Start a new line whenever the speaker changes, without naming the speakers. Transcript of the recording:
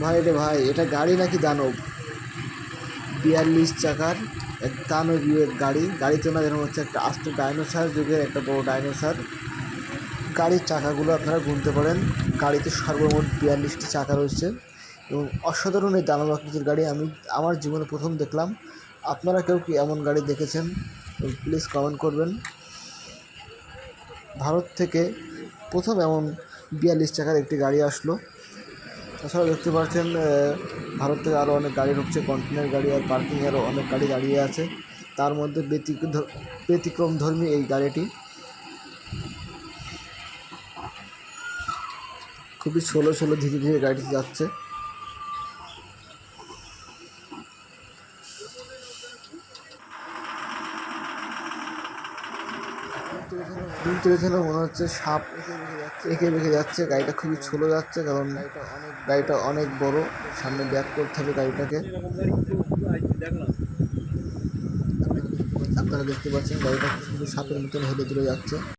ভাই রে ভাই, এটা গাড়ি নাকি দানব? 42 চাকার এক দানবীয় এক গাড়ি। গাড়িতে না যেন হচ্ছে একটা আস্ত ডাইনোসর যুগের একটা বড় ডাইনোসর। গাড়ির চাকাগুলো আপনারা গুনতে পারেন। গাড়িতে সর্বমোট 42টি চাকা রয়েছে এবং অসাধারণ এই দানব আকৃতির গাড়ি আমি আমার জীবনে প্রথম দেখলাম। আপনারা কেউ কি এমন গাড়ি দেখেছেন? প্লিজ কমেন্ট করবেন। ভারত থেকে প্রথম এমন 42 চাকার একটি গাড়ি আসলো। তাছাড়া দেখতে পাচ্ছেন ভারত থেকে আরও অনেক গাড়ি ঢুকছে, কন্টেনার গাড়ি আর পার্কিংয়ে আরও অনেক গাড়ি দাঁড়িয়ে আছে। তার মধ্যে ব্যতিক্রমধর্মী এই গাড়িটি। খুবই স্লো স্লো ধীরে ধীরে গাড়িটি যাচ্ছে। কিন্তু এখানে মনে হচ্ছে সাপ এঁকে বেঁকে যাচ্ছে। গাড়িটা খুবই স্লো যাচ্ছে কারণ গাড়িটা অনেক বড়, সামনে ব্যাক করতে হবে গাড়িটাকে। আপনারা দেখতে পাচ্ছেন গাড়িটা খুবই সাপের মতন হেলে চলে যাচ্ছে।